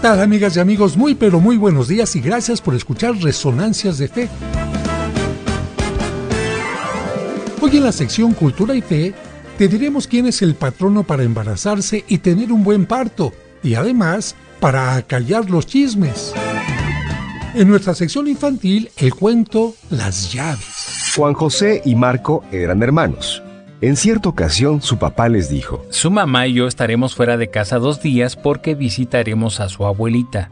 tal, amigas y amigos? Muy pero muy buenos días y gracias por escuchar Resonancias de Fe. Hoy en la sección Cultura y Fe te diremos quién es el patrono para embarazarse y tener un buen parto, y además para acallar los chismes. En nuestra sección infantil, el cuento Las llaves. Juan José y Marco eran hermanos. En cierta ocasión su papá les dijo: su mamá y yo estaremos fuera de casa 2 días porque visitaremos a su abuelita.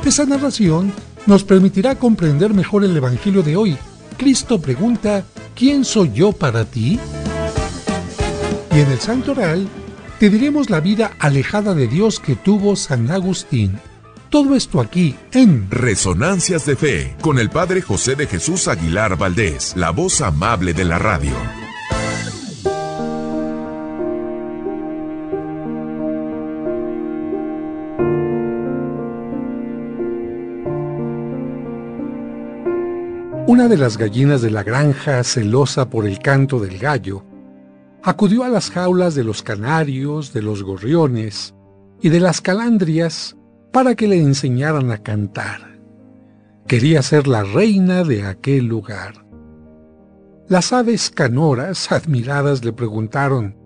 Esa narración nos permitirá comprender mejor el evangelio de hoy. Cristo pregunta: ¿quién soy yo para ti? Y en el Santo Oral te diremos la vida alejada de Dios que tuvo San Agustín. Todo esto aquí en Resonancias de Fe, con el Padre José de Jesús Aguilar Valdés, la voz amable de la radio. Una de las gallinas de la granja, celosa por el canto del gallo, acudió a las jaulas de los canarios, de los gorriones y de las calandrias para que le enseñaran a cantar. Quería ser la reina de aquel lugar. Las aves canoras, admiradas, le preguntaron: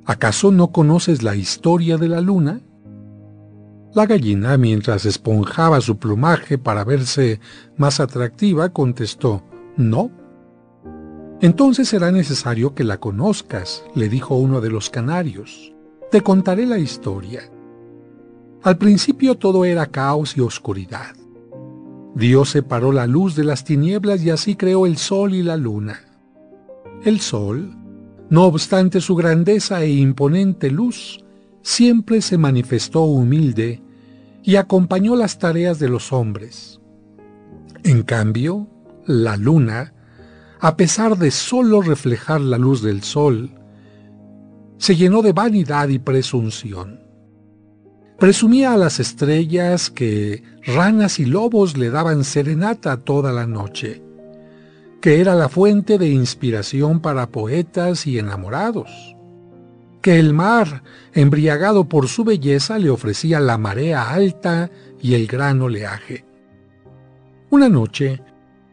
¿acaso no conoces la historia de la luna? La gallina, mientras esponjaba su plumaje para verse más atractiva, contestó: no. Entonces será necesario que la conozcas, le dijo uno de los canarios. Te contaré la historia. Al principio todo era caos y oscuridad. Dios separó la luz de las tinieblas y así creó el sol y la luna. El sol, no obstante su grandeza e imponente luz, siempre se manifestó humilde y acompañó las tareas de los hombres. En cambio, la luna, a pesar de solo reflejar la luz del sol, se llenó de vanidad y presunción. Presumía a las estrellas que ranas y lobos le daban serenata toda la noche, que era la fuente de inspiración para poetas y enamorados, que el mar, embriagado por su belleza, le ofrecía la marea alta y el gran oleaje. Una noche,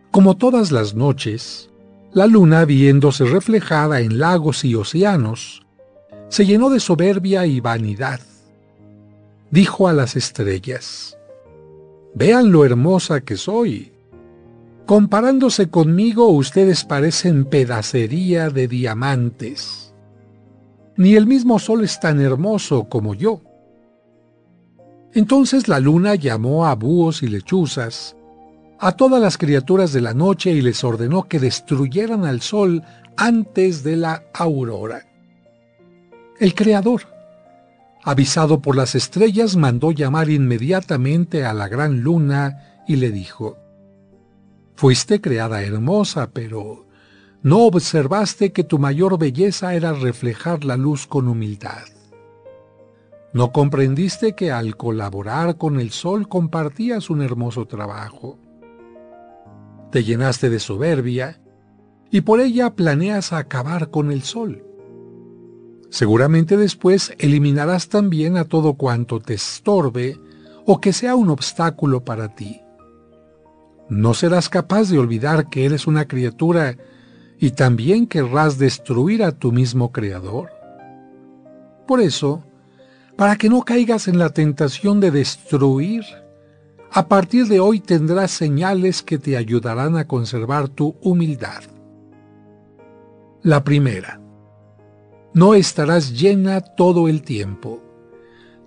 como todas las noches, la luna, viéndose reflejada en lagos y océanos, se llenó de soberbia y vanidad. Dijo a las estrellas: vean lo hermosa que soy. Comparándose conmigo, ustedes parecen pedacería de diamantes. Ni el mismo sol es tan hermoso como yo. Entonces la luna llamó a búhos y lechuzas, a todas las criaturas de la noche, y les ordenó que destruyeran al sol antes de la aurora. El Creador, avisado por las estrellas, mandó llamar inmediatamente a la gran luna y le dijo: fuiste creada hermosa, pero no observaste que tu mayor belleza era reflejar la luz con humildad. No comprendiste que al colaborar con el sol compartías un hermoso trabajo. Te llenaste de soberbia y por ella planeas acabar con el sol. Seguramente después eliminarás también a todo cuanto te estorbe o que sea un obstáculo para ti. No serás capaz de olvidar que eres una criatura y también querrás destruir a tu mismo Creador. Por eso, para que no caigas en la tentación de destruir, a partir de hoy tendrás señales que te ayudarán a conservar tu humildad. La primera: no estarás llena todo el tiempo.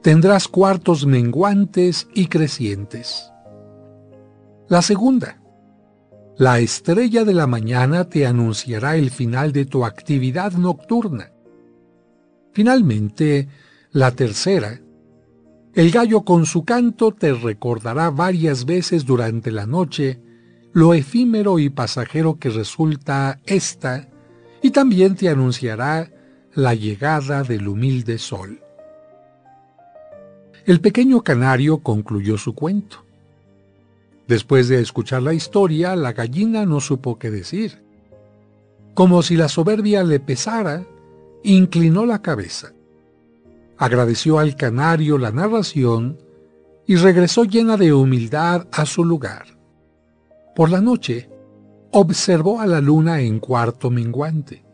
Tendrás cuartos menguantes y crecientes. La segunda: la estrella de la mañana te anunciará el final de tu actividad nocturna. Finalmente, la tercera: el gallo con su canto te recordará varias veces durante la noche lo efímero y pasajero que resulta esta, y también te anunciará la llegada del humilde sol. El pequeño canario concluyó su cuento. Después de escuchar la historia, la gallina no supo qué decir. Como si la soberbia le pesara, inclinó la cabeza. agradeció al canario la narración y regresó llena de humildad a su lugar. Por la noche, observó a la luna en cuarto menguante.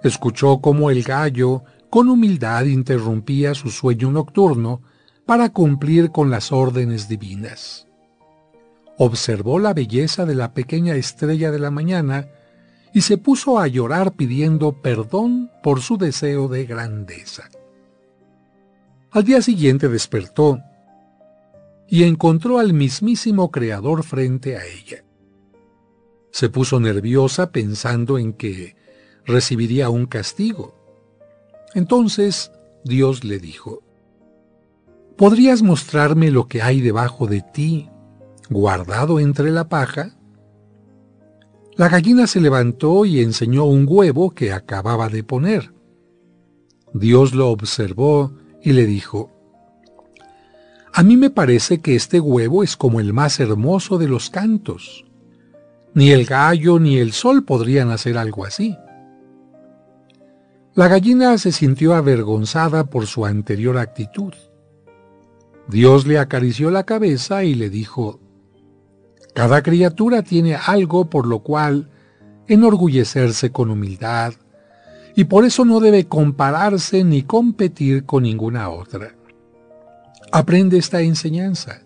Escuchó cómo el gallo, con humildad, interrumpía su sueño nocturno para cumplir con las órdenes divinas. Observó la belleza de la pequeña estrella de la mañana y se puso a llorar pidiendo perdón por su deseo de grandeza. Al día siguiente despertó y encontró al mismísimo Creador frente a ella. Se puso nerviosa pensando en que recibiría un castigo. Entonces Dios le dijo: ¿podrías mostrarme lo que hay debajo de ti, guardado entre la paja? La gallina se levantó y enseñó un huevo que acababa de poner. Dios lo observó y le dijo: a mí me parece que este huevo es como el más hermoso de los cantos. Ni el gallo ni el sol podrían hacer algo así. La gallina se sintió avergonzada por su anterior actitud. Dios le acarició la cabeza y le dijo: cada criatura tiene algo por lo cual enorgullecerse con humildad, y por eso no debe compararse ni competir con ninguna otra. Aprende esta enseñanza.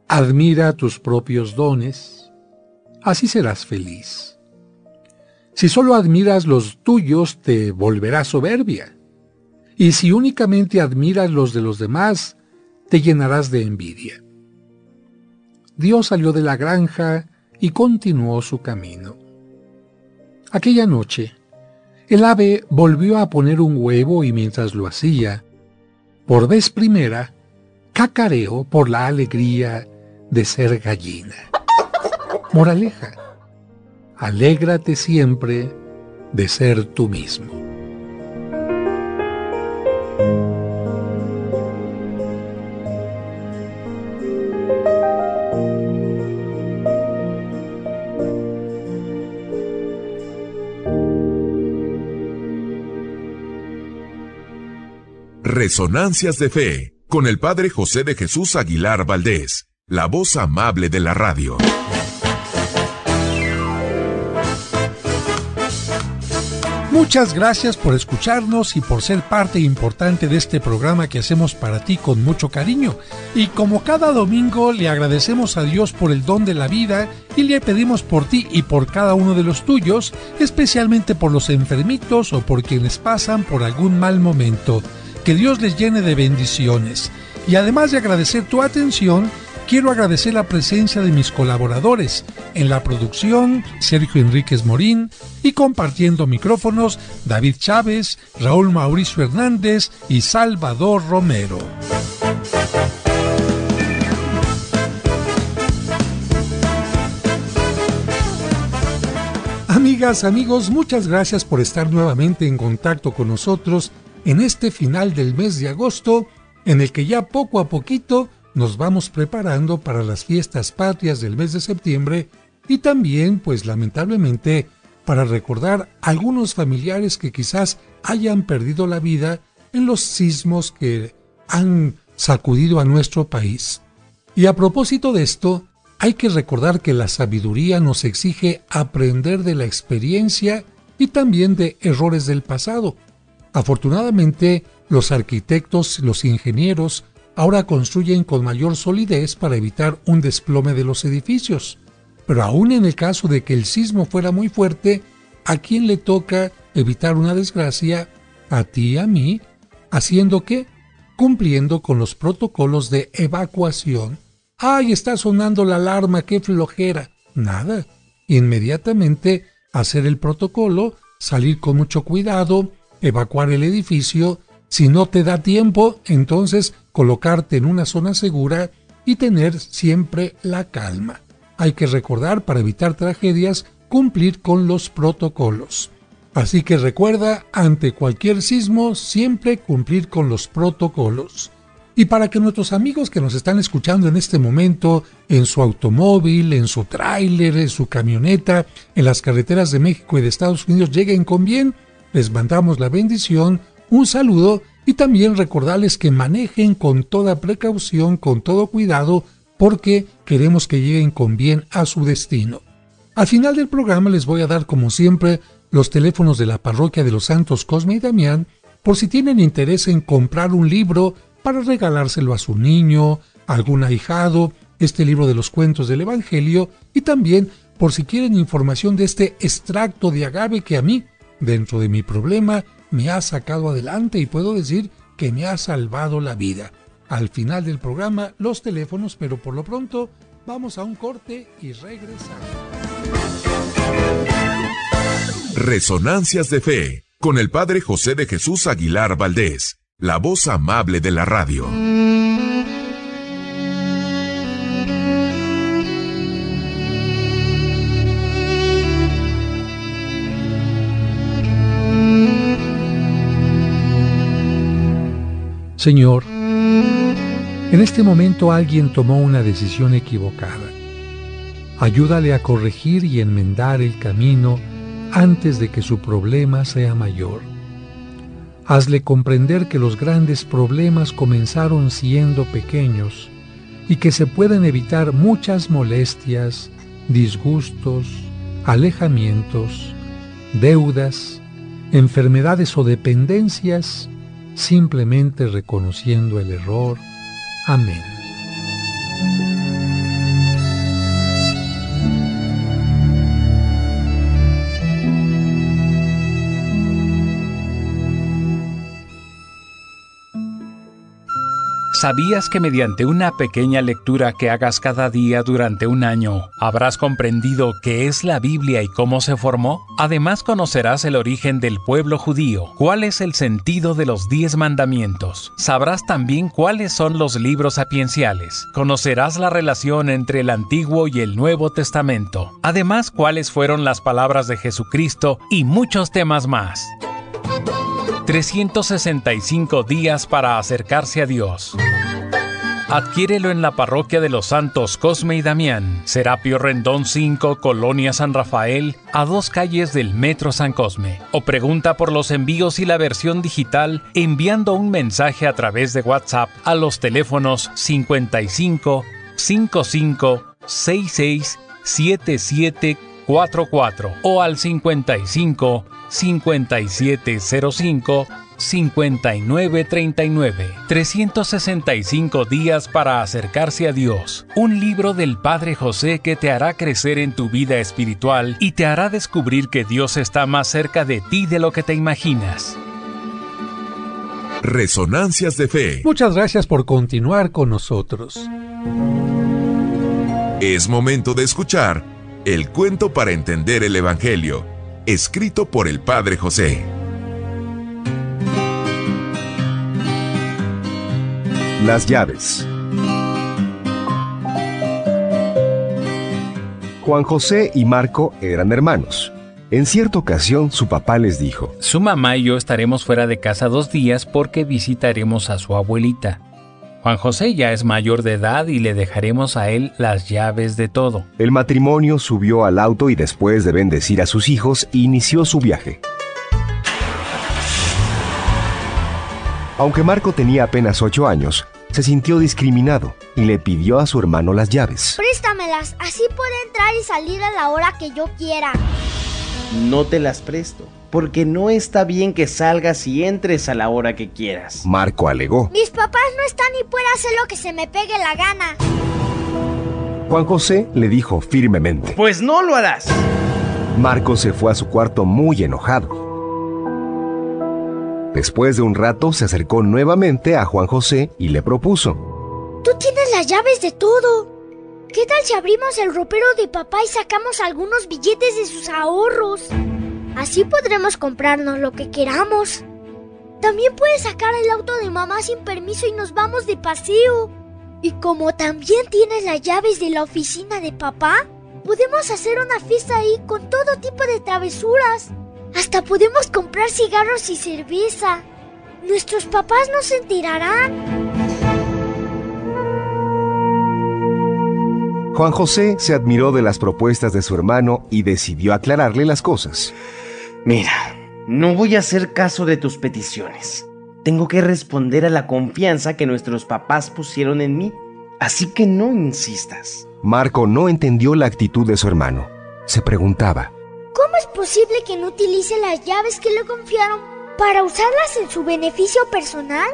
Admira tus propios dones, así serás feliz. Si solo admiras los tuyos, te volverás soberbia. Y si únicamente admiras los de los demás, te llenarás de envidia. Dios salió de la granja y continuó su camino. Aquella noche, el ave volvió a poner un huevo y mientras lo hacía, por vez primera, cacareó por la alegría de ser gallina. Moraleja: alégrate siempre de ser tú mismo. Resonancias de Fe, con el Padre José de Jesús Aguilar Valdés, la voz amable de la radio. Muchas gracias por escucharnos y por ser parte importante de este programa que hacemos para ti con mucho cariño. Y como cada domingo, le agradecemos a Dios por el don de la vida y le pedimos por ti y por cada uno de los tuyos, especialmente por los enfermitos o por quienes pasan por algún mal momento. Que Dios les llene de bendiciones. Y además de agradecer tu atención, quiero agradecer la presencia de mis colaboradores. En la producción, Sergio Enríquez Morín, y compartiendo micrófonos, David Chávez, Raúl Mauricio Hernández y Salvador Romero. Amigas, amigos, muchas gracias por estar nuevamente en contacto con nosotros en este final del mes de agosto, en el que ya poco a poquito nos vamos preparando para las fiestas patrias del mes de septiembre y también, pues lamentablemente, para recordar a algunos familiares que quizás hayan perdido la vida en los sismos que han sacudido a nuestro país. Y a propósito de esto, hay que recordar que la sabiduría nos exige aprender de la experiencia y también de errores del pasado. Afortunadamente, los arquitectos, los ingenieros, ahora construyen con mayor solidez para evitar un desplome de los edificios. Pero aún en el caso de que el sismo fuera muy fuerte, ¿a quién le toca evitar una desgracia? A ti y a mí. ¿Haciendo qué? Cumpliendo con los protocolos de evacuación. ¡Ay, está sonando la alarma! ¡Qué flojera! Nada. Inmediatamente hacer el protocolo, salir con mucho cuidado, evacuar el edificio. Si no te da tiempo, entonces colocarte en una zona segura y tener siempre la calma. Hay que recordar, para evitar tragedias, cumplir con los protocolos. Así que recuerda, ante cualquier sismo, siempre cumplir con los protocolos. Y para que nuestros amigos que nos están escuchando en este momento, en su automóvil, en su tráiler, en su camioneta, en las carreteras de México y de Estados Unidos lleguen con bien, les mandamos la bendición, un saludo Y también recordarles que manejen con toda precaución, con todo cuidado, porque queremos que lleguen con bien a su destino. Al final del programa les voy a dar, como siempre, los teléfonos de la parroquia de los Santos Cosme y Damián, por si tienen interés en comprar un libro para regalárselo a su niño, a algún ahijado, este libro de los cuentos del Evangelio, y también por si quieren información de este extracto de agave que a mí, dentro de mi problema, me ha sacado adelante y puedo decir que me ha salvado la vida. Al final del programa, los teléfonos, pero por lo pronto, vamos a un corte y regresamos. Resonancias de Fe, con el Padre José de Jesús Aguilar Valdés, la voz amable de la radio. Señor, en este momento alguien tomó una decisión equivocada. Ayúdale a corregir y enmendar el camino antes de que su problema sea mayor. Hazle comprender que los grandes problemas comenzaron siendo pequeños y que se pueden evitar muchas molestias, disgustos, alejamientos, deudas, enfermedades o dependencias, simplemente reconociendo el error. Amén. ¿Sabías que mediante una pequeña lectura que hagas cada día durante un año, habrás comprendido qué es la Biblia y cómo se formó? Además conocerás el origen del pueblo judío, cuál es el sentido de los 10 mandamientos. Sabrás también cuáles son los libros sapienciales. Conocerás la relación entre el Antiguo y el Nuevo Testamento. Además, cuáles fueron las palabras de Jesucristo y muchos temas más. 365 días para acercarse a Dios. Adquiérelo en la parroquia de los Santos Cosme y Damián, Serapio Rendón 5, Colonia San Rafael, a 2 calles del Metro San Cosme. O pregunta por los envíos y la versión digital enviando un mensaje a través de WhatsApp a los teléfonos 55 55 66 7744 o al 55 5705 5939. 365 días para acercarse a Dios. Un libro del Padre José que te hará crecer en tu vida espiritual y te hará descubrir que Dios está más cerca de ti de lo que te imaginas. Resonancias de Fe. Muchas gracias por continuar con nosotros. Es momento de escuchar el cuento para entender el Evangelio, escrito por el Padre José. Las llaves. Juan José y Marco eran hermanos. En cierta ocasión su papá les dijo: Su mamá y yo estaremos fuera de casa 2 días porque visitaremos a su abuelita. Juan José ya es mayor de edad y le dejaremos a él las llaves de todo. El matrimonio subió al auto y después de bendecir a sus hijos, inició su viaje. Aunque Marco tenía apenas 8 años, se sintió discriminado y le pidió a su hermano las llaves. Préstamelas, así puedo entrar y salir a la hora que yo quiera. No te las presto, porque no está bien que salgas y entres a la hora que quieras. Marco alegó. Mis papás no están y puedo hacer lo que se me pegue la gana. Juan José le dijo firmemente: Pues no lo harás. Marco se fue a su cuarto muy enojado. Después de un rato se acercó nuevamente a Juan José y le propuso: Tú tienes las llaves de todo. ¿Qué tal si abrimos el ropero de papá y sacamos algunos billetes de sus ahorros? Así podremos comprarnos lo que queramos. También puedes sacar el auto de mamá sin permiso y nos vamos de paseo. Y como también tienes las llaves de la oficina de papá, podemos hacer una fiesta ahí con todo tipo de travesuras. Hasta podemos comprar cigarros y cerveza. Nuestros papás no se enterarán. Juan José se admiró de las propuestas de su hermano y decidió aclararle las cosas. Mira, no voy a hacer caso de tus peticiones. Tengo que responder a la confianza que nuestros papás pusieron en mí. Así que no insistas. Marco no entendió la actitud de su hermano. Se preguntaba: ¿cómo es posible que no utilice las llaves que le confiaron para usarlas en su beneficio personal?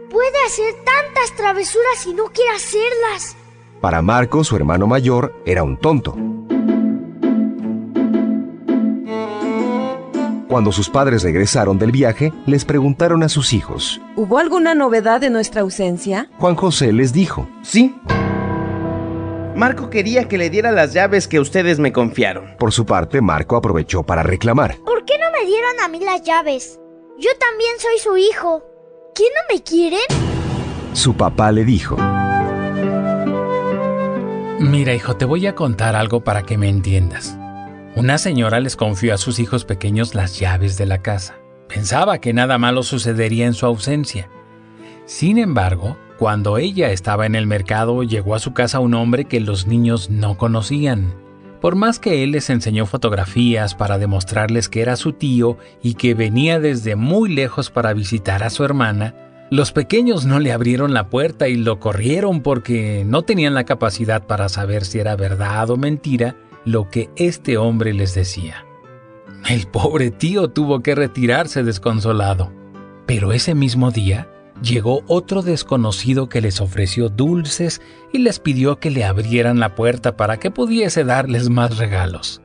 Puede hacer tantas travesuras y no quiere hacerlas. Para Marco, su hermano mayor, era un tonto. Cuando sus padres regresaron del viaje, les preguntaron a sus hijos. ¿Hubo alguna novedad en nuestra ausencia? Juan José les dijo: Sí. Marco quería que le diera las llaves que ustedes me confiaron. Por su parte, Marco aprovechó para reclamar. ¿Por qué no me dieron a mí las llaves? Yo también soy su hijo. ¿Qué, no me quieren? Su papá le dijo: Mira, hijo, te voy a contar algo para que me entiendas. Una señora les confió a sus hijos pequeños las llaves de la casa. Pensaba que nada malo sucedería en su ausencia. Sin embargo, cuando ella estaba en el mercado, llegó a su casa un hombre que los niños no conocían. Por más que él les enseñó fotografías para demostrarles que era su tío y que venía desde muy lejos para visitar a su hermana, los pequeños no le abrieron la puerta y lo corrieron porque no tenían la capacidad para saber si era verdad o mentira lo que este hombre les decía. El pobre tío tuvo que retirarse desconsolado. Pero ese mismo día llegó otro desconocido que les ofreció dulces y les pidió que le abrieran la puerta para que pudiese darles más regalos.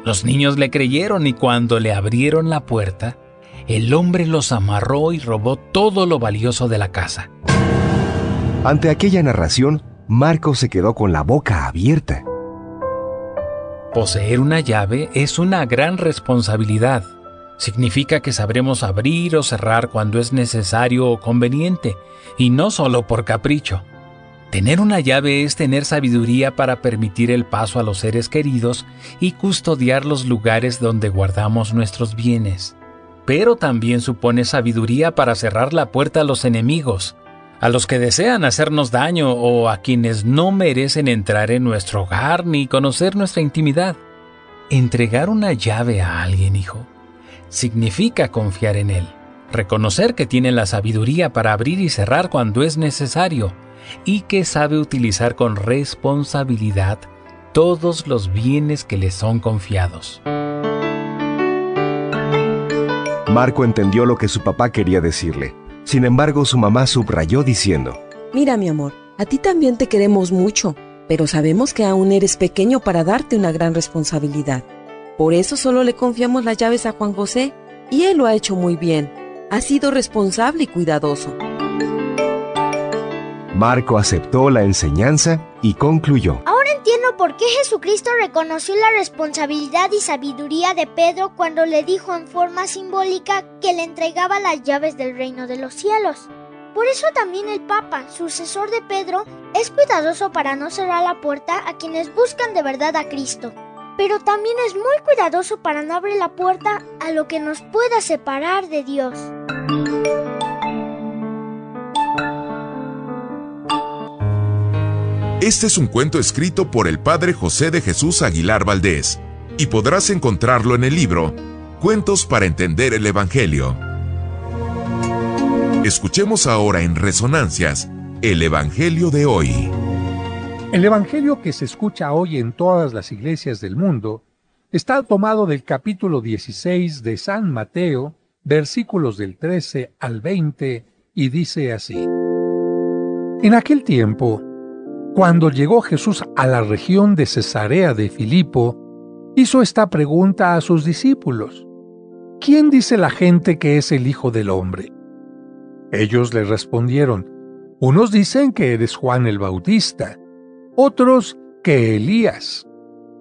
Los niños le creyeron y cuando le abrieron la puerta, el hombre los amarró y robó todo lo valioso de la casa. Ante aquella narración, Marco se quedó con la boca abierta. Poseer una llave es una gran responsabilidad. Significa que sabremos abrir o cerrar cuando es necesario o conveniente, y no solo por capricho. Tener una llave es tener sabiduría para permitir el paso a los seres queridos y custodiar los lugares donde guardamos nuestros bienes. Pero también supone sabiduría para cerrar la puerta a los enemigos, a los que desean hacernos daño o a quienes no merecen entrar en nuestro hogar ni conocer nuestra intimidad. Entregar una llave a alguien, hijo, significa confiar en él, reconocer que tiene la sabiduría para abrir y cerrar cuando es necesario y que sabe utilizar con responsabilidad todos los bienes que le son confiados. Marco entendió lo que su papá quería decirle. Sin embargo, su mamá subrayó diciendo: Mira, mi amor, a ti también te queremos mucho, pero sabemos que aún eres pequeño para darte una gran responsabilidad. Por eso solo le confiamos las llaves a Juan José, y él lo ha hecho muy bien. Ha sido responsable y cuidadoso. Marco aceptó la enseñanza y concluyó: Ahora entiendo por qué Jesucristo reconoció la responsabilidad y sabiduría de Pedro cuando le dijo en forma simbólica que le entregaba las llaves del reino de los cielos. Por eso también el Papa, sucesor de Pedro, es cuidadoso para no cerrar la puerta a quienes buscan de verdad a Cristo. Pero también es muy cuidadoso para no abrir la puerta a lo que nos pueda separar de Dios. Este es un cuento escrito por el padre José de Jesús Aguilar Valdés y podrás encontrarlo en el libro Cuentos para entender el Evangelio. Escuchemos ahora en Resonancias el Evangelio de hoy. El Evangelio que se escucha hoy en todas las iglesias del mundo está tomado del capítulo 16 de San Mateo, versículos del 13 al 20, y dice así: En aquel tiempo, cuando llegó Jesús a la región de Cesarea de Filipo, hizo esta pregunta a sus discípulos: ¿Quién dice la gente que es el Hijo del Hombre? Ellos le respondieron: Unos dicen que eres Juan el Bautista, otros que Elías,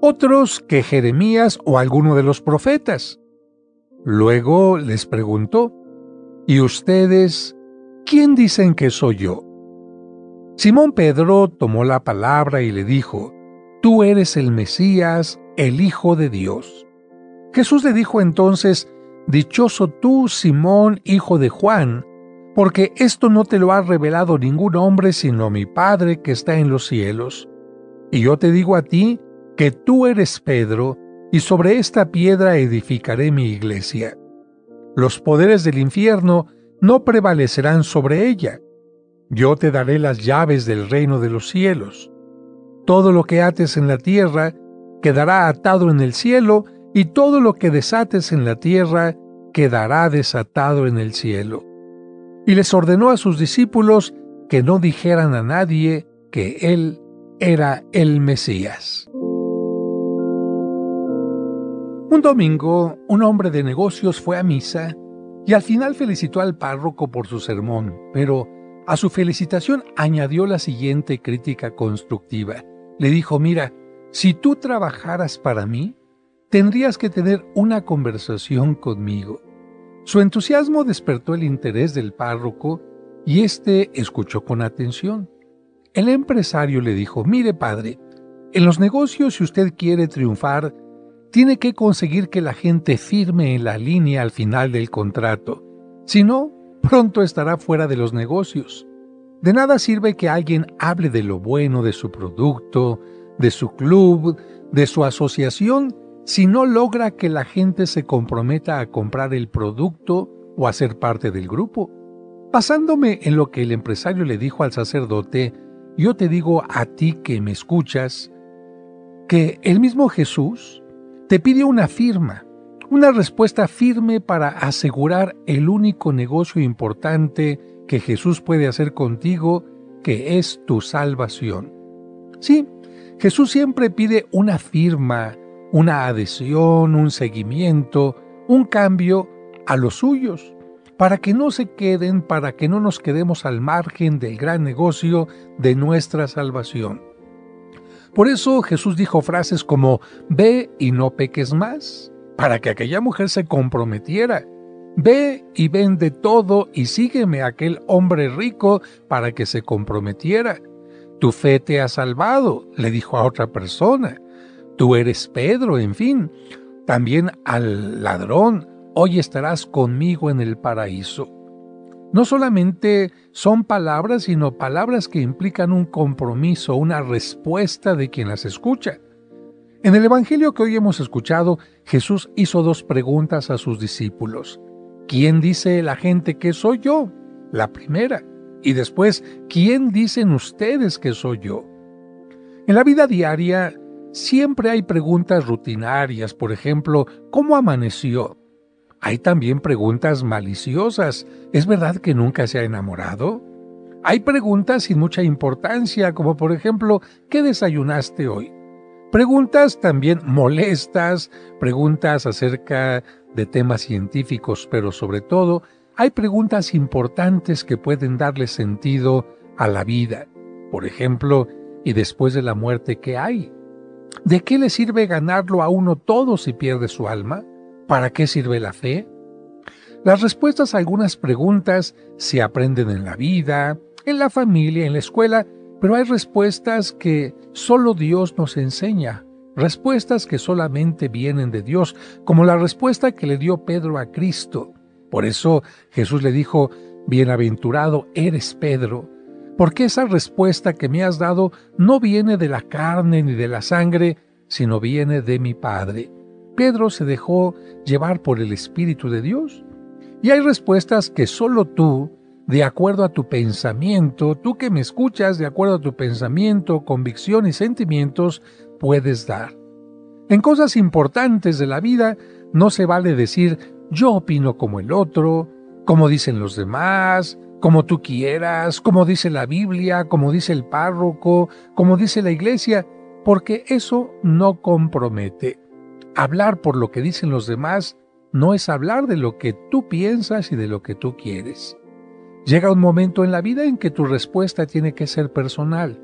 otros que Jeremías o alguno de los profetas. Luego les preguntó: ¿Y ustedes quién dicen que soy yo? Simón Pedro tomó la palabra y le dijo: Tú eres el Mesías, el Hijo de Dios. Jesús le dijo entonces: Dichoso tú, Simón, hijo de Juan, porque esto no te lo ha revelado ningún hombre sino mi Padre que está en los cielos. Y yo te digo a ti que tú eres Pedro, y sobre esta piedra edificaré mi iglesia. Los poderes del infierno no prevalecerán sobre ella. Yo te daré las llaves del reino de los cielos. Todo lo que ates en la tierra quedará atado en el cielo, y todo lo que desates en la tierra quedará desatado en el cielo. Y les ordenó a sus discípulos que no dijeran a nadie que él era el Mesías. Un domingo, un hombre de negocios fue a misa y al final felicitó al párroco por su sermón, pero a su felicitación añadió la siguiente crítica constructiva. Le dijo: mira, si tú trabajaras para mí, tendrías que tener una conversación conmigo. Su entusiasmo despertó el interés del párroco y éste escuchó con atención. El empresario le dijo: mire, padre, en los negocios, si usted quiere triunfar, tiene que conseguir que la gente firme en la línea al final del contrato. Si no, pronto estará fuera de los negocios. De nada sirve que alguien hable de lo bueno de su producto, de su club, de su asociación, si no logra que la gente se comprometa a comprar el producto o a ser parte del grupo. Basándome en lo que el empresario le dijo al sacerdote, yo te digo a ti que me escuchas, que el mismo Jesús te pide una firma, una respuesta firme para asegurar el único negocio importante que Jesús puede hacer contigo, que es tu salvación. Sí, Jesús siempre pide una firma, una adhesión, un seguimiento, un cambio a los suyos, para que no se queden, para que no nos quedemos al margen del gran negocio de nuestra salvación. Por eso Jesús dijo frases como: ve y no peques más, para que aquella mujer se comprometiera. Ve y vende todo y sígueme, a aquel hombre rico, para que se comprometiera. Tu fe te ha salvado, le dijo a otra persona. Tú eres Pedro, en fin. También al ladrón: hoy estarás conmigo en el paraíso. No solamente son palabras, sino palabras que implican un compromiso, una respuesta de quien las escucha. En el Evangelio que hoy hemos escuchado, Jesús hizo dos preguntas a sus discípulos. ¿Quién dice la gente que soy yo? La primera. Y después, ¿quién dicen ustedes que soy yo? En la vida diaria siempre hay preguntas rutinarias, por ejemplo, ¿cómo amaneció? Hay también preguntas maliciosas. ¿Es verdad que nunca se ha enamorado? Hay preguntas sin mucha importancia, como por ejemplo, ¿qué desayunaste hoy? Preguntas también molestas, preguntas acerca de temas científicos, pero sobre todo, hay preguntas importantes que pueden darle sentido a la vida. Por ejemplo, ¿y después de la muerte qué hay? ¿De qué le sirve ganarlo a uno todo si pierde su alma? ¿Para qué sirve la fe? Las respuestas a algunas preguntas se aprenden en la vida, en la familia, en la escuela, pero hay respuestas que solo Dios nos enseña, respuestas que solamente vienen de Dios, como la respuesta que le dio Pedro a Cristo. Por eso Jesús le dijo: bienaventurado eres Pedro, porque esa respuesta que me has dado no viene de la carne ni de la sangre, sino viene de mi Padre. Pedro se dejó llevar por el Espíritu de Dios. Y hay respuestas que solo tú, de acuerdo a tu pensamiento, tú que me escuchas, de acuerdo a tu pensamiento, convicción y sentimientos, puedes dar. En cosas importantes de la vida no se vale decir: yo opino como el otro, como dicen los demás, como tú quieras, como dice la Biblia, como dice el párroco, como dice la iglesia, porque eso no compromete. Hablar por lo que dicen los demás no es hablar de lo que tú piensas y de lo que tú quieres. Llega un momento en la vida en que tu respuesta tiene que ser personal,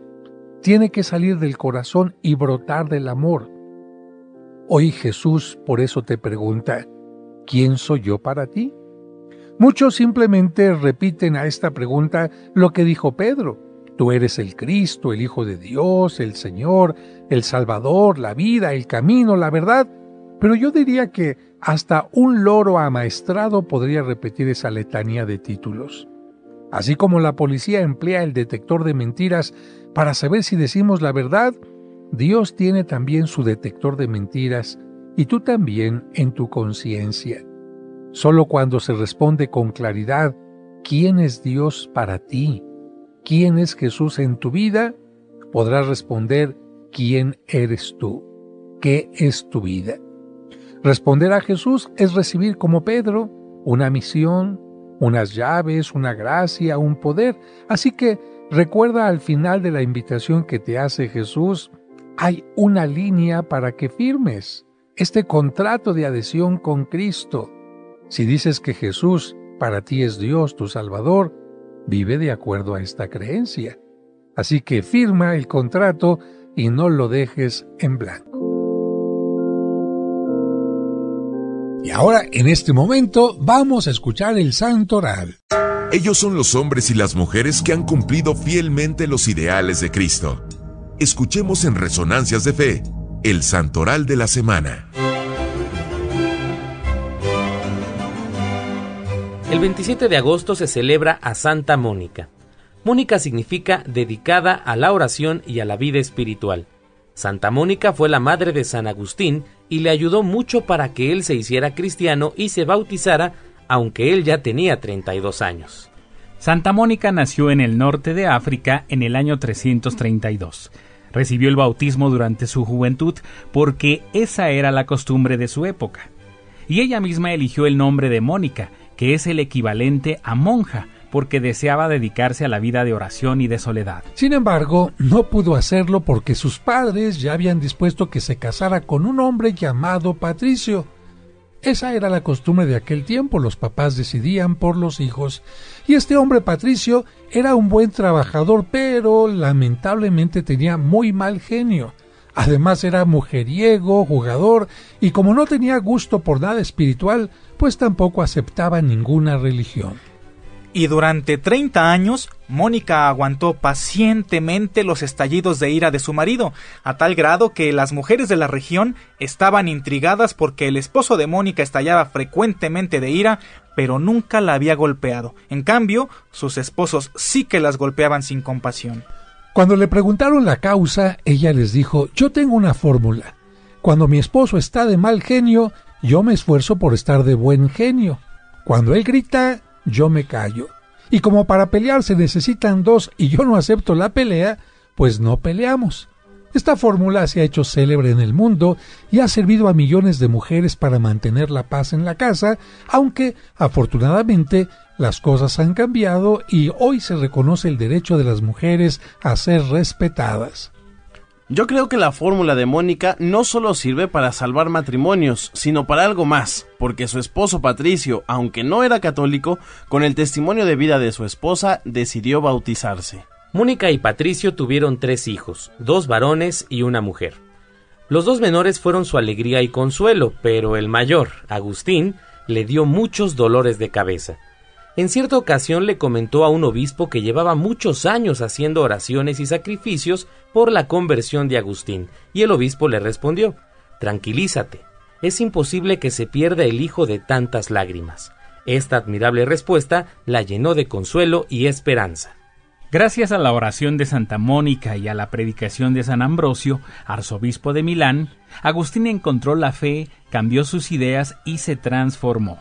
tiene que salir del corazón y brotar del amor. Hoy Jesús por eso te pregunta: ¿quién soy yo para ti? Muchos simplemente repiten a esta pregunta lo que dijo Pedro: tú eres el Cristo, el Hijo de Dios, el Señor, el Salvador, la vida, el camino, la verdad. Pero yo diría que hasta un loro amaestrado podría repetir esa letanía de títulos. Así como la policía emplea el detector de mentiras para saber si decimos la verdad, Dios tiene también su detector de mentiras, y tú también en tu conciencia. Solo cuando se responde con claridad ¿quién es Dios para ti? ¿Quién es Jesús en tu vida? Podrás responder, ¿quién eres tú? ¿Qué es tu vida? Responder a Jesús es recibir como Pedro una misión, unas llaves, una gracia, un poder. Así que recuerda al final de la invitación que te hace Jesús, hay una línea para que firmes este contrato de adhesión con Cristo. Si dices que Jesús para ti es Dios, tu Salvador, vive de acuerdo a esta creencia. Así que firma el contrato y no lo dejes en blanco. Y ahora, en este momento, vamos a escuchar el Santoral. Ellos son los hombres y las mujeres que han cumplido fielmente los ideales de Cristo. Escuchemos en Resonancias de Fe, el Santoral de la semana. El 27 de agosto se celebra a Santa Mónica. Mónica significa dedicada a la oración y a la vida espiritual. Santa Mónica fue la madre de San Agustín y le ayudó mucho para que él se hiciera cristiano y se bautizara, aunque él ya tenía 32 años. Santa Mónica nació en el norte de África en el año 332. Recibió el bautismo durante su juventud porque esa era la costumbre de su época. Y ella misma eligió el nombre de Mónica, que es el equivalente a monja, porque deseaba dedicarse a la vida de oración y de soledad. Sin embargo, no pudo hacerlo porque sus padres ya habían dispuesto que se casara con un hombre llamado Patricio. Esa era la costumbre de aquel tiempo, los papás decidían por los hijos. Y este hombre Patricio era un buen trabajador, pero lamentablemente tenía muy mal genio. Además era mujeriego, jugador, y como no tenía gusto por nada espiritual, pues tampoco aceptaba ninguna religión. Y durante 30 años, Mónica aguantó pacientemente los estallidos de ira de su marido, a tal grado que las mujeres de la región estaban intrigadas porque el esposo de Mónica estallaba frecuentemente de ira, pero nunca la había golpeado. En cambio, sus esposos sí que las golpeaban sin compasión. Cuando le preguntaron la causa, ella les dijo, yo tengo una fórmula. Cuando mi esposo está de mal genio, yo me esfuerzo por estar de buen genio. Cuando él grita, yo me callo. Y como para pelear se necesitan dos y yo no acepto la pelea, pues no peleamos. Esta fórmula se ha hecho célebre en el mundo y ha servido a millones de mujeres para mantener la paz en la casa, aunque afortunadamente las cosas han cambiado y hoy se reconoce el derecho de las mujeres a ser respetadas. Yo creo que la fórmula de Mónica no solo sirve para salvar matrimonios, sino para algo más, porque su esposo Patricio, aunque no era católico, con el testimonio de vida de su esposa, decidió bautizarse. Mónica y Patricio tuvieron 3 hijos, 2 varones y una mujer. Los 2 menores fueron su alegría y consuelo, pero el mayor, Agustín, le dio muchos dolores de cabeza. En cierta ocasión le comentó a un obispo que llevaba muchos años haciendo oraciones y sacrificios por la conversión de Agustín, y el obispo le respondió, tranquilízate, es imposible que se pierda el hijo de tantas lágrimas. Esta admirable respuesta la llenó de consuelo y esperanza. Gracias a la oración de Santa Mónica y a la predicación de San Ambrosio, arzobispo de Milán, Agustín encontró la fe, cambió sus ideas y se transformó.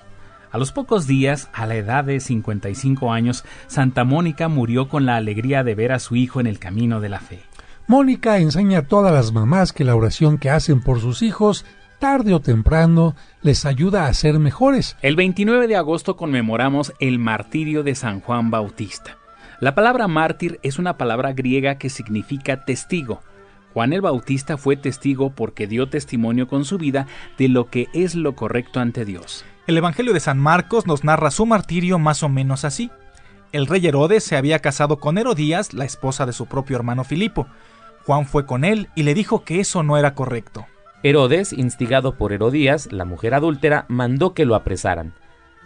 A los pocos días, a la edad de 55 años, Santa Mónica murió con la alegría de ver a su hijo en el camino de la fe. Mónica enseña a todas las mamás que la oración que hacen por sus hijos, tarde o temprano, les ayuda a ser mejores. El 29 de agosto conmemoramos el martirio de San Juan Bautista. La palabra mártir es una palabra griega que significa testigo. Juan el Bautista fue testigo porque dio testimonio con su vida de lo que es lo correcto ante Dios. El Evangelio de San Marcos nos narra su martirio más o menos así. El rey Herodes se había casado con Herodías, la esposa de su propio hermano Filipo. Juan fue con él y le dijo que eso no era correcto. Herodes, instigado por Herodías, la mujer adúltera, mandó que lo apresaran.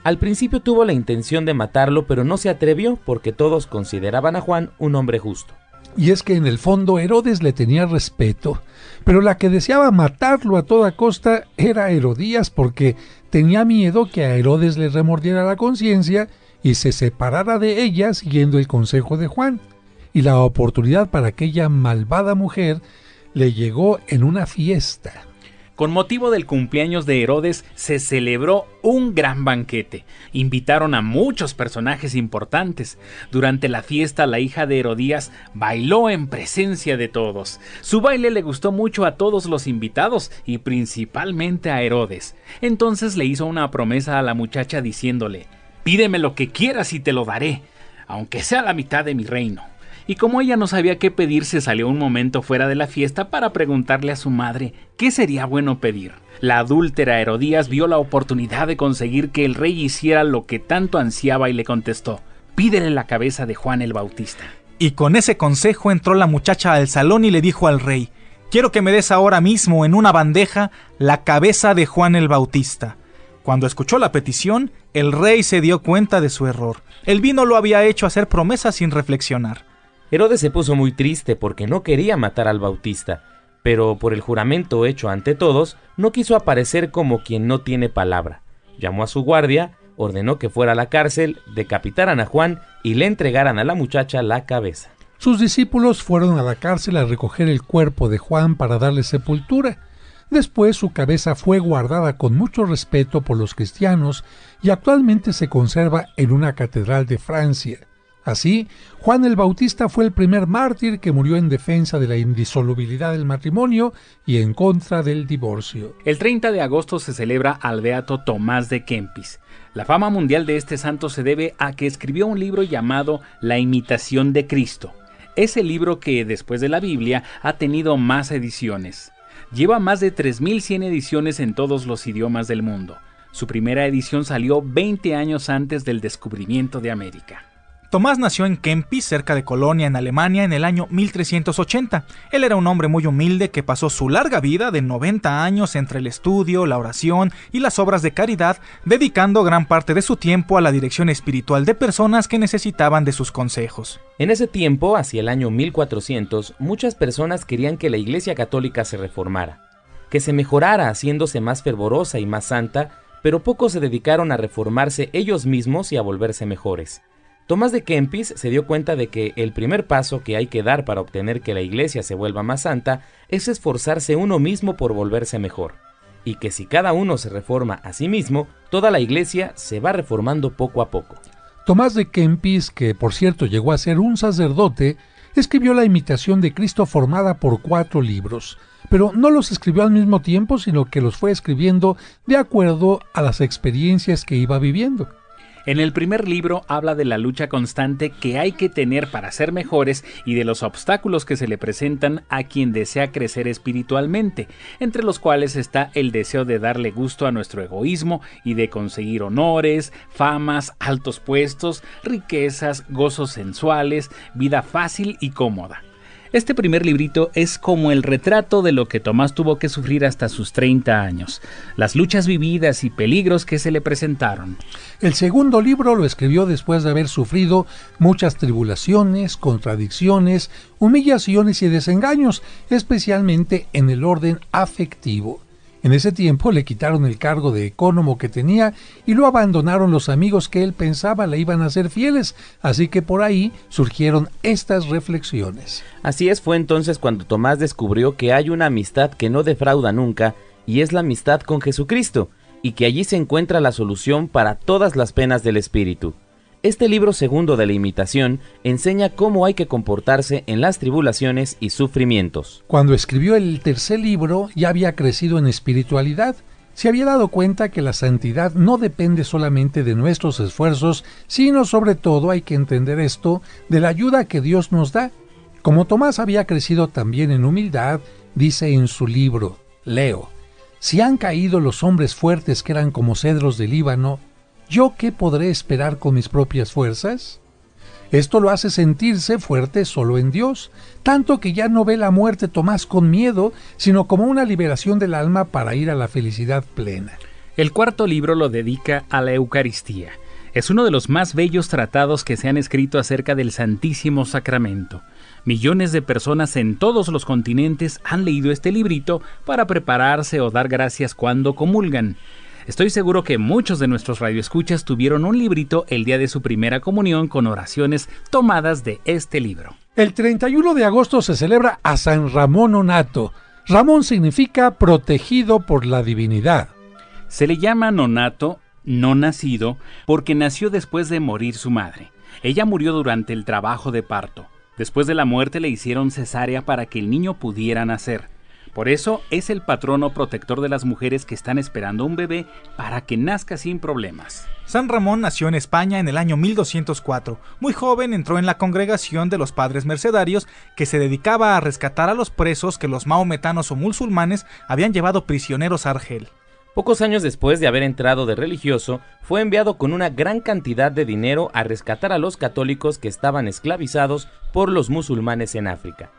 Al principio tuvo la intención de matarlo, pero no se atrevió porque todos consideraban a Juan un hombre justo. Y es que en el fondo Herodes le tenía respeto, pero la que deseaba matarlo a toda costa era Herodías porque tenía miedo que a Herodes le remordiera la conciencia y se separara de ella siguiendo el consejo de Juan. Y la oportunidad para aquella malvada mujer le llegó en una fiesta. Con motivo del cumpleaños de Herodes se celebró un gran banquete. Invitaron a muchos personajes importantes. Durante la fiesta, la hija de Herodías bailó en presencia de todos. Su baile le gustó mucho a todos los invitados y principalmente a Herodes. Entonces le hizo una promesa a la muchacha diciéndole: «Pídeme lo que quieras y te lo daré, aunque sea la mitad de mi reino». Y como ella no sabía qué pedir, se salió un momento fuera de la fiesta para preguntarle a su madre qué sería bueno pedir. La adúltera Herodías vio la oportunidad de conseguir que el rey hiciera lo que tanto ansiaba y le contestó: «Pídele la cabeza de Juan el Bautista». Y con ese consejo entró la muchacha al salón y le dijo al rey: «Quiero que me des ahora mismo en una bandeja la cabeza de Juan el Bautista». Cuando escuchó la petición, el rey se dio cuenta de su error. El vino lo había hecho hacer promesas sin reflexionar. Herodes se puso muy triste porque no quería matar al Bautista, pero por el juramento hecho ante todos, no quiso aparecer como quien no tiene palabra. Llamó a su guardia, ordenó que fuera a la cárcel, decapitaran a Juan y le entregaran a la muchacha la cabeza. Sus discípulos fueron a la cárcel a recoger el cuerpo de Juan para darle sepultura. Después su cabeza fue guardada con mucho respeto por los cristianos y actualmente se conserva en una catedral de Francia. Así, Juan el Bautista fue el primer mártir que murió en defensa de la indisolubilidad del matrimonio y en contra del divorcio. El 30 de agosto se celebra al beato Tomás de Kempis. La fama mundial de este santo se debe a que escribió un libro llamado La Imitación de Cristo. Es el libro que, después de la Biblia, ha tenido más ediciones. Lleva más de 3.100 ediciones en todos los idiomas del mundo. Su primera edición salió 20 años antes del descubrimiento de América. Tomás nació en Kempis, cerca de Colonia, en Alemania, en el año 1380. Él era un hombre muy humilde que pasó su larga vida de 90 años entre el estudio, la oración y las obras de caridad, dedicando gran parte de su tiempo a la dirección espiritual de personas que necesitaban de sus consejos. En ese tiempo, hacia el año 1400, muchas personas querían que la Iglesia Católica se reformara, que se mejorara haciéndose más fervorosa y más santa, pero pocos se dedicaron a reformarse ellos mismos y a volverse mejores. Tomás de Kempis se dio cuenta de que el primer paso que hay que dar para obtener que la iglesia se vuelva más santa es esforzarse uno mismo por volverse mejor, y que si cada uno se reforma a sí mismo, toda la iglesia se va reformando poco a poco. Tomás de Kempis, que por cierto llegó a ser un sacerdote, escribió La Imitación de Cristo formada por 4 libros, pero no los escribió al mismo tiempo, sino que los fue escribiendo de acuerdo a las experiencias que iba viviendo. En el primer libro habla de la lucha constante que hay que tener para ser mejores y de los obstáculos que se le presentan a quien desea crecer espiritualmente, entre los cuales está el deseo de darle gusto a nuestro egoísmo y de conseguir honores, famas, altos puestos, riquezas, gozos sensuales, vida fácil y cómoda. Este primer librito es como el retrato de lo que Tomás tuvo que sufrir hasta sus 30 años, las luchas vividas y peligros que se le presentaron. El segundo libro lo escribió después de haber sufrido muchas tribulaciones, contradicciones, humillaciones y desengaños, especialmente en el orden afectivo. En ese tiempo le quitaron el cargo de ecónomo que tenía y lo abandonaron los amigos que él pensaba le iban a ser fieles, así que por ahí surgieron estas reflexiones. Así es, fue entonces cuando Tomás descubrió que hay una amistad que no defrauda nunca, y es la amistad con Jesucristo, y que allí se encuentra la solución para todas las penas del espíritu. Este libro segundo de la Imitación enseña cómo hay que comportarse en las tribulaciones y sufrimientos. Cuando escribió el tercer libro ya había crecido en espiritualidad. Se había dado cuenta que la santidad no depende solamente de nuestros esfuerzos, sino sobre todo, hay que entender esto, de la ayuda que Dios nos da. Como Tomás había crecido también en humildad, dice en su libro, leo: «Si han caído los hombres fuertes que eran como cedros del Líbano, ¿yo qué podré esperar con mis propias fuerzas?». Esto lo hace sentirse fuerte solo en Dios, tanto que ya no ve la muerte Tomás con miedo, sino como una liberación del alma para ir a la felicidad plena. El cuarto libro lo dedica a la Eucaristía. Es uno de los más bellos tratados que se han escrito acerca del Santísimo Sacramento. Millones de personas en todos los continentes han leído este librito para prepararse o dar gracias cuando comulgan. Estoy seguro que muchos de nuestros radioescuchas tuvieron un librito el día de su primera comunión con oraciones tomadas de este libro. El 31 de agosto se celebra a San Ramón Nonnato. Ramón significa protegido por la divinidad. Se le llama nonato, no nacido, porque nació después de morir su madre. Ella murió durante el trabajo de parto. Después de la muerte le hicieron cesárea para que el niño pudiera nacer. Por eso es el patrono protector de las mujeres que están esperando un bebé para que nazca sin problemas. San Ramón nació en España en el año 1204. Muy joven entró en la congregación de los Padres Mercedarios, que se dedicaba a rescatar a los presos que los maometanos o musulmanes habían llevado prisioneros a Argel. Pocos años después de haber entrado de religioso, fue enviado con una gran cantidad de dinero a rescatar a los católicos que estaban esclavizados por los musulmanes en África.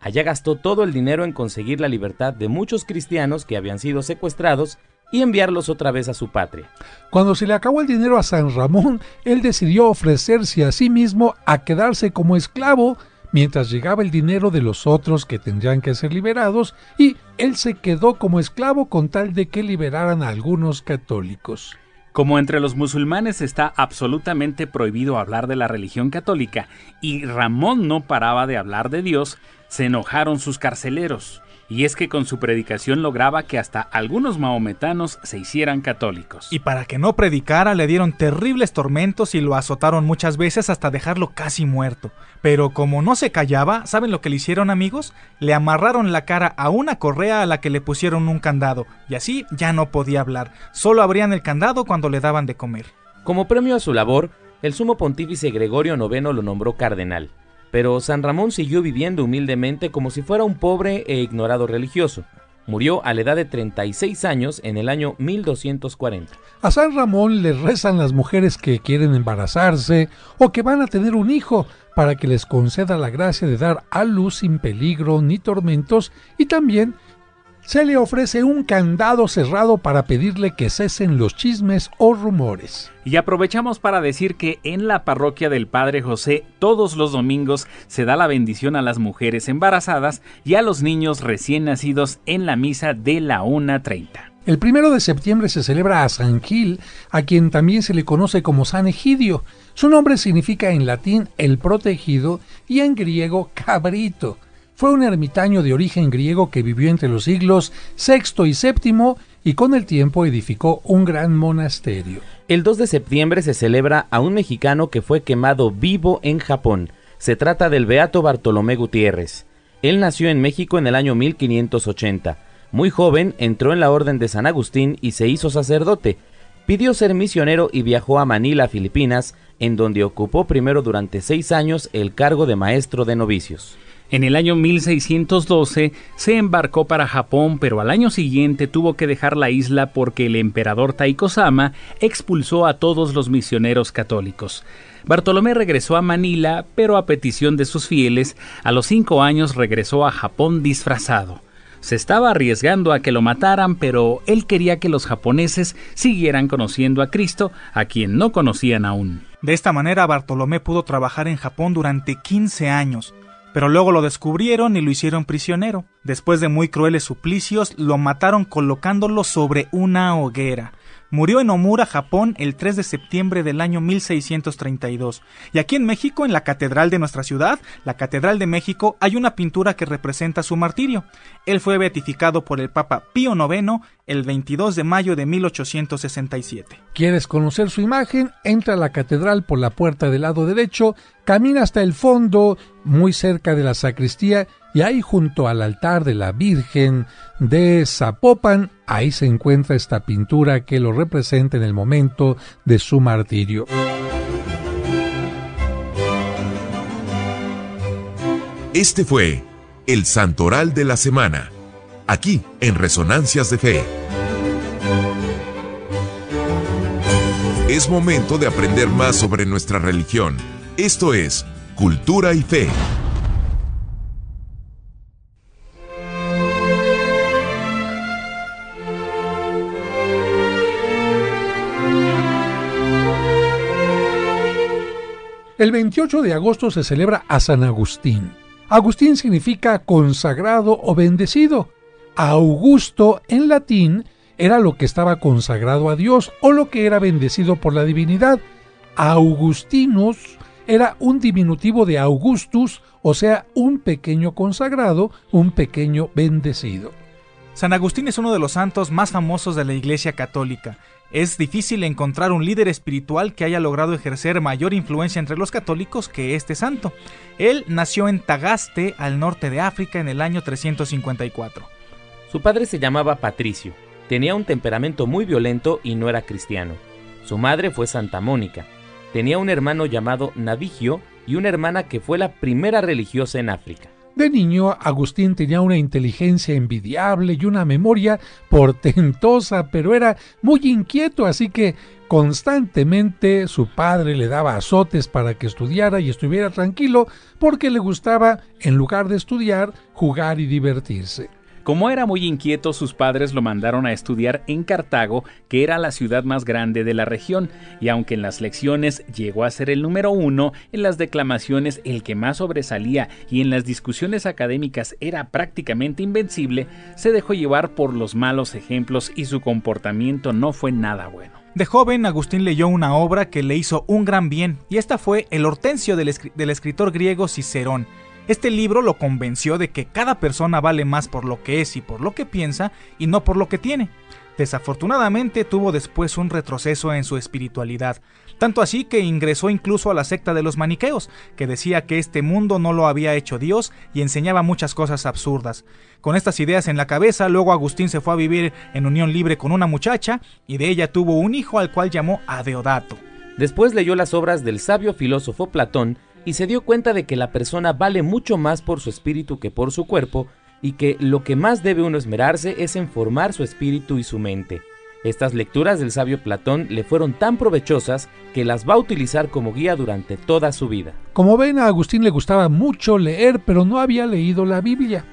Allá gastó todo el dinero en conseguir la libertad de muchos cristianos que habían sido secuestrados y enviarlos otra vez a su patria. Cuando se le acabó el dinero a San Ramón, él decidió ofrecerse a sí mismo a quedarse como esclavo mientras llegaba el dinero de los otros que tendrían que ser liberados, y él se quedó como esclavo con tal de que liberaran a algunos católicos. Como entre los musulmanes está absolutamente prohibido hablar de la religión católica y Ramón no paraba de hablar de Dios, se enojaron sus carceleros. Y es que con su predicación lograba que hasta algunos maometanos se hicieran católicos. Y para que no predicara le dieron terribles tormentos y lo azotaron muchas veces hasta dejarlo casi muerto. Pero como no se callaba, ¿saben lo que le hicieron, amigos? Le amarraron la cara a una correa a la que le pusieron un candado, y así ya no podía hablar. Solo abrían el candado cuando le daban de comer. Como premio a su labor, el sumo pontífice Gregorio IX lo nombró cardenal. Pero San Ramón siguió viviendo humildemente como si fuera un pobre e ignorado religioso. Murió a la edad de 36 años en el año 1240. A San Ramón le rezan las mujeres que quieren embarazarse o que van a tener un hijo para que les conceda la gracia de dar a luz sin peligro ni tormentos, y también se le ofrece un candado cerrado para pedirle que cesen los chismes o rumores. Y aprovechamos para decir que en la parroquia del Padre José todos los domingos se da la bendición a las mujeres embarazadas y a los niños recién nacidos en la misa de la 1:30. El 1 de septiembre se celebra a San Gil, a quien también se le conoce como San Egidio. Su nombre significa en latín el protegido y en griego cabrito. Fue un ermitaño de origen griego que vivió entre los siglos VI y VII y con el tiempo edificó un gran monasterio. El 2 de septiembre se celebra a un mexicano que fue quemado vivo en Japón. Se trata del beato Bartolomé Gutiérrez. Él nació en México en el año 1580. Muy joven entró en la orden de San Agustín y se hizo sacerdote. Pidió ser misionero y viajó a Manila, Filipinas, en donde ocupó primero durante 6 años el cargo de maestro de novicios. En el año 1612 se embarcó para Japón, pero al año siguiente tuvo que dejar la isla porque el emperador Taiko-sama expulsó a todos los misioneros católicos. Bartolomé regresó a Manila, pero a petición de sus fieles, a los 5 años regresó a Japón disfrazado. Se estaba arriesgando a que lo mataran, pero él quería que los japoneses siguieran conociendo a Cristo, a quien no conocían aún. De esta manera Bartolomé pudo trabajar en Japón durante 15 años. Pero luego lo descubrieron y lo hicieron prisionero. Después de muy crueles suplicios, lo mataron colocándolo sobre una hoguera. Murió en Omura, Japón, el 3 de septiembre del año 1632. Y aquí en México, en la catedral de nuestra ciudad, la Catedral de México, hay una pintura que representa su martirio. Él fue beatificado por el Papa Pío IX el 22 de mayo de 1867. ¿Quieres conocer su imagen? Entra a la catedral por la puerta del lado derecho, camina hasta el fondo, muy cerca de la sacristía, y ahí junto al altar de la Virgen de Zapopan, ahí se encuentra esta pintura que lo representa en el momento de su martirio. Este fue el Santoral de la Semana, aquí en Resonancias de Fe. Es momento de aprender más sobre nuestra religión. Esto es Cultura y Fe. El 28 de agosto se celebra a San Agustín. Agustín significa consagrado o bendecido. Augusto en latín era lo que estaba consagrado a Dios o lo que era bendecido por la divinidad. Augustinus era un diminutivo de Augustus o sea, un pequeño consagrado, un pequeño bendecido. San Agustín es uno de los santos más famosos de la Iglesia Católica. Es difícil encontrar un líder espiritual que haya logrado ejercer mayor influencia entre los católicos que este santo. Él nació en Tagaste, al norte de África, en el año 354. Su padre se llamaba Patricio, tenía un temperamento muy violento y no era cristiano. Su madre fue Santa Mónica. Tenía un hermano llamado Navigio y una hermana que fue la primera religiosa en África. De niño, Agustín tenía una inteligencia envidiable y una memoria portentosa, pero era muy inquieto, así que constantemente su padre le daba azotes para que estudiara y estuviera tranquilo, porque le gustaba, en lugar de estudiar, jugar y divertirse. Como era muy inquieto, sus padres lo mandaron a estudiar en Cartago, que era la ciudad más grande de la región, y aunque en las lecciones llegó a ser el número 1, en las declamaciones el que más sobresalía y en las discusiones académicas era prácticamente invencible, se dejó llevar por los malos ejemplos y su comportamiento no fue nada bueno. De joven, Agustín leyó una obra que le hizo un gran bien, y esta fue El Hortensio del escritor griego Cicerón. Este libro lo convenció de que cada persona vale más por lo que es y por lo que piensa, y no por lo que tiene. Desafortunadamente tuvo después un retroceso en su espiritualidad, tanto así que ingresó incluso a la secta de los maniqueos, que decía que este mundo no lo había hecho Dios y enseñaba muchas cosas absurdas. Con estas ideas en la cabeza, luego Agustín se fue a vivir en unión libre con una muchacha, y de ella tuvo un hijo al cual llamó Adeodato. Después leyó las obras del sabio filósofo Platón y se dio cuenta de que la persona vale mucho más por su espíritu que por su cuerpo, y que lo que más debe uno esmerarse es en formar su espíritu y su mente. Estas lecturas del sabio Platón le fueron tan provechosas que las va a utilizar como guía durante toda su vida. Como ven, a Agustín le gustaba mucho leer, pero no había leído la Biblia.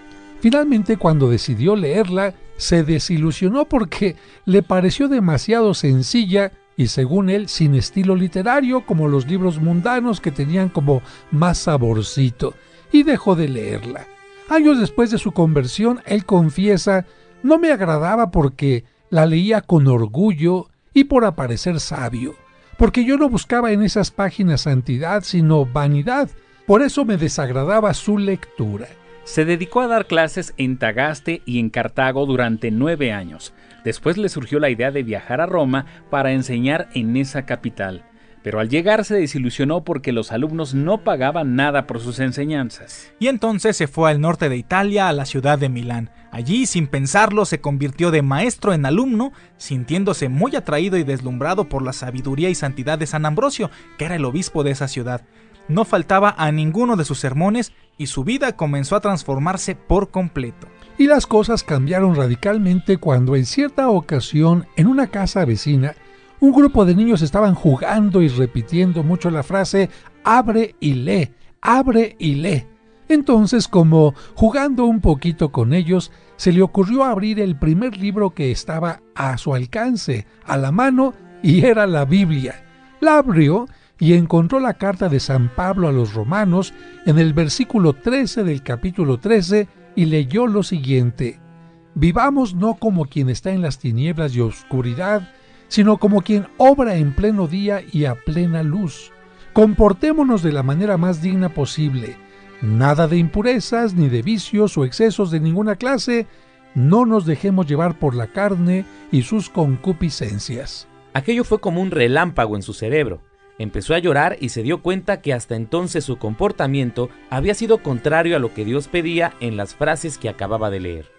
Finalmente, cuando decidió leerla, se desilusionó porque le pareció demasiado sencilla y, según él, sin estilo literario, como los libros mundanos que tenían como más saborcito, y dejó de leerla. Años después de su conversión, él confiesa: no me agradaba porque la leía con orgullo y por aparecer sabio, porque yo no buscaba en esas páginas santidad, sino vanidad. Por eso me desagradaba su lectura. Se dedicó a dar clases en Tagaste y en Cartago durante 9 años. Después le surgió la idea de viajar a Roma para enseñar en esa capital. Pero al llegar se desilusionó porque los alumnos no pagaban nada por sus enseñanzas. Y entonces se fue al norte de Italia, a la ciudad de Milán. Allí, sin pensarlo, se convirtió de maestro en alumno, sintiéndose muy atraído y deslumbrado por la sabiduría y santidad de San Ambrosio, que era el obispo de esa ciudad. No faltaba a ninguno de sus sermones y su vida comenzó a transformarse por completo. Y las cosas cambiaron radicalmente cuando en cierta ocasión, en una casa vecina, un grupo de niños estaban jugando y repitiendo mucho la frase «abre y lee, abre y lee». Entonces, como jugando un poquito con ellos, se le ocurrió abrir el primer libro que estaba a su alcance, a la mano, y era la Biblia. La abrió y encontró la carta de San Pablo a los romanos en el versículo 13 del capítulo 13 y leyó lo siguiente: «Vivamos no como quien está en las tinieblas y oscuridad, sino como quien obra en pleno día y a plena luz. Comportémonos de la manera más digna posible. Nada de impurezas, ni de vicios o excesos de ninguna clase. No nos dejemos llevar por la carne y sus concupiscencias». Aquello fue como un relámpago en su cerebro. Empezó a llorar y se dio cuenta que hasta entonces su comportamiento había sido contrario a lo que Dios pedía en las frases que acababa de leer.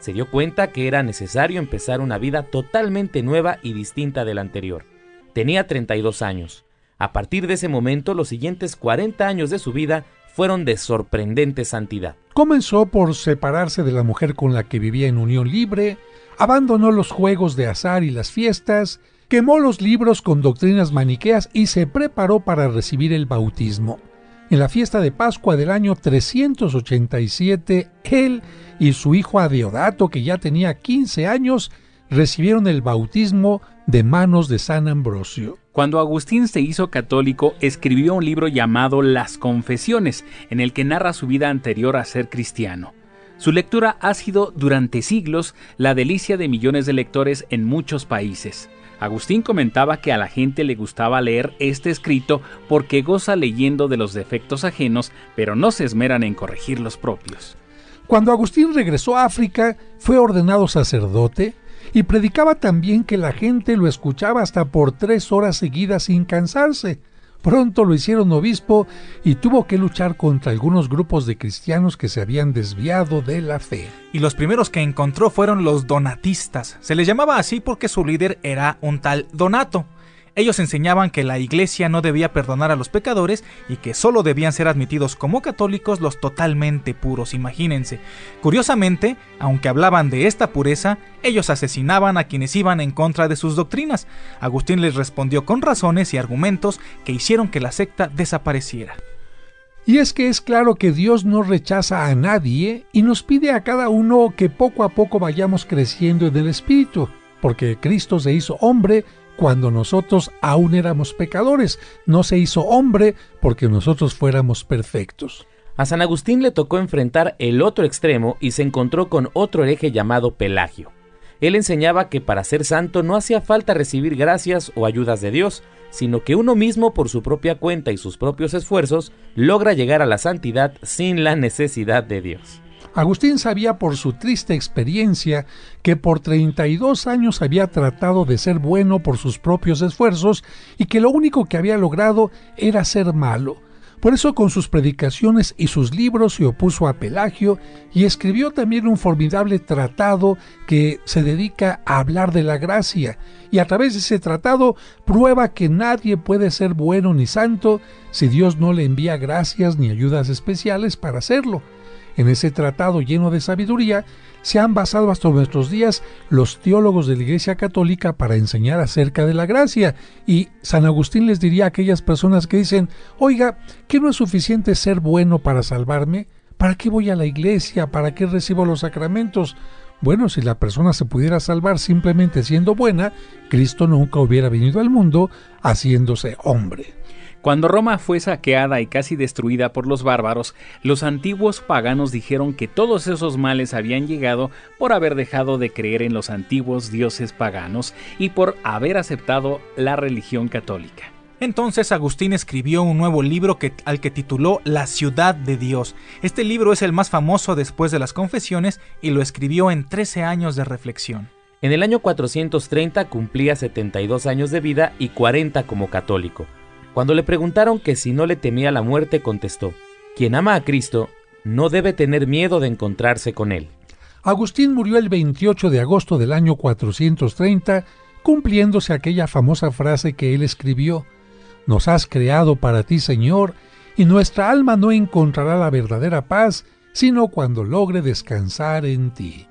Se dio cuenta que era necesario empezar una vida totalmente nueva y distinta de la anterior. Tenía 32 años. A partir de ese momento, los siguientes 40 años de su vida fueron de sorprendente santidad. Comenzó por separarse de la mujer con la que vivía en unión libre, abandonó los juegos de azar y las fiestas, quemó los libros con doctrinas maniqueas y se preparó para recibir el bautismo. En la fiesta de Pascua del año 387, él y su hijo Adeodato, que ya tenía 15 años, recibieron el bautismo de manos de San Ambrosio. Cuando Agustín se hizo católico, escribió un libro llamado Las Confesiones, en el que narra su vida anterior a ser cristiano. Su lectura ha sido durante siglos la delicia de millones de lectores en muchos países. Agustín comentaba que a la gente le gustaba leer este escrito porque goza leyendo de los defectos ajenos, pero no se esmeran en corregir los propios. Cuando Agustín regresó a África, fue ordenado sacerdote y predicaba tan bien que la gente lo escuchaba hasta por 3 horas seguidas sin cansarse. Pronto lo hicieron obispo y tuvo que luchar contra algunos grupos de cristianos que se habían desviado de la fe. Y los primeros que encontró fueron los donatistas. Se les llamaba así porque su líder era un tal Donato. Ellos enseñaban que la iglesia no debía perdonar a los pecadores y que solo debían ser admitidos como católicos los totalmente puros, imagínense. Curiosamente, aunque hablaban de esta pureza, ellos asesinaban a quienes iban en contra de sus doctrinas. Agustín les respondió con razones y argumentos que hicieron que la secta desapareciera. Y es que es claro que Dios no rechaza a nadie y nos pide a cada uno que poco a poco vayamos creciendo en el Espíritu, porque Cristo se hizo hombre cuando nosotros aún éramos pecadores, no se hizo hombre porque nosotros fuéramos perfectos. A San Agustín le tocó enfrentar el otro extremo y se encontró con otro hereje llamado Pelagio. Él enseñaba que para ser santo no hacía falta recibir gracias o ayudas de Dios, sino que uno mismo por su propia cuenta y sus propios esfuerzos logra llegar a la santidad sin la necesidad de Dios. Agustín sabía por su triste experiencia que por 32 años había tratado de ser bueno por sus propios esfuerzos y que lo único que había logrado era ser malo. Por eso con sus predicaciones y sus libros se opuso a Pelagio y escribió también un formidable tratado que se dedica a hablar de la gracia, y a través de ese tratado prueba que nadie puede ser bueno ni santo si Dios no le envía gracias ni ayudas especiales para hacerlo. En ese tratado lleno de sabiduría se han basado hasta nuestros días los teólogos de la Iglesia Católica para enseñar acerca de la gracia, y San Agustín les diría a aquellas personas que dicen: oiga, ¿qué no es suficiente ser bueno para salvarme? ¿Para qué voy a la iglesia? ¿Para qué recibo los sacramentos? Bueno, si la persona se pudiera salvar simplemente siendo buena, Cristo nunca hubiera venido al mundo haciéndose hombre. Cuando Roma fue saqueada y casi destruida por los bárbaros, los antiguos paganos dijeron que todos esos males habían llegado por haber dejado de creer en los antiguos dioses paganos y por haber aceptado la religión católica. Entonces Agustín escribió un nuevo libro al que tituló La Ciudad de Dios. Este libro es el más famoso después de las Confesiones y lo escribió en 13 años de reflexión. En el año 430 cumplía 72 años de vida y 40 como católico. Cuando le preguntaron que si no le temía la muerte, contestó: quien ama a Cristo no debe tener miedo de encontrarse con Él. Agustín murió el 28 de agosto del año 430, cumpliéndose aquella famosa frase que él escribió: nos has creado para ti, Señor, y nuestra alma no encontrará la verdadera paz, sino cuando logre descansar en ti.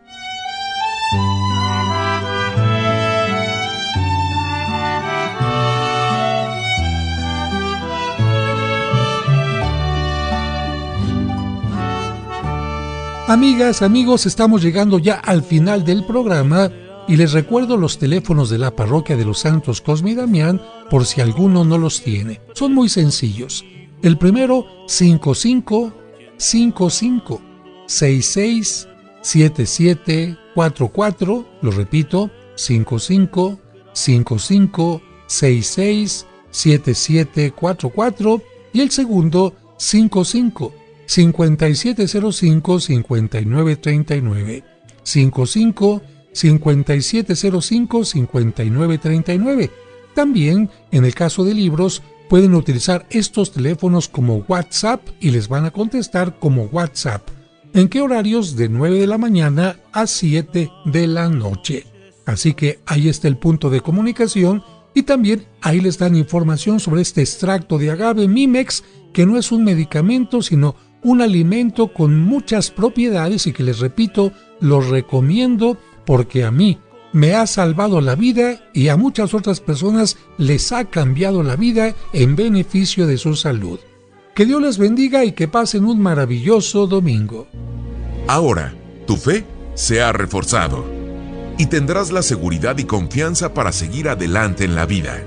Amigas, amigos, estamos llegando ya al final del programa y les recuerdo los teléfonos de la Parroquia de los Santos Cosme y Damián por si alguno no los tiene. Son muy sencillos. El primero, 55 55 66 77 44, lo repito, 55 55 66 77 44, y el segundo, 55 5705 5939, 55 5705 5939. También, en el caso de libros, pueden utilizar estos teléfonos como WhatsApp y les van a contestar como WhatsApp. ¿En qué horarios? De 9 de la mañana a 7 de la noche. Así que ahí está el punto de comunicación, y también ahí les dan información sobre este extracto de agave Mimex, que no es un medicamento, sino un alimento con muchas propiedades y que, les repito, los recomiendo porque a mí me ha salvado la vida y a muchas otras personas les ha cambiado la vida en beneficio de su salud. Que Dios les bendiga y que pasen un maravilloso domingo. Ahora, tu fe se ha reforzado y tendrás la seguridad y confianza para seguir adelante en la vida.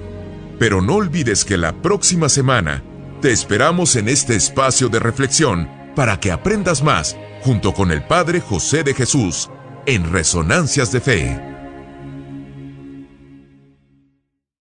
Pero no olvides que la próxima semana te esperamos en este espacio de reflexión para que aprendas más junto con el Padre José de Jesús en Resonancias de Fe.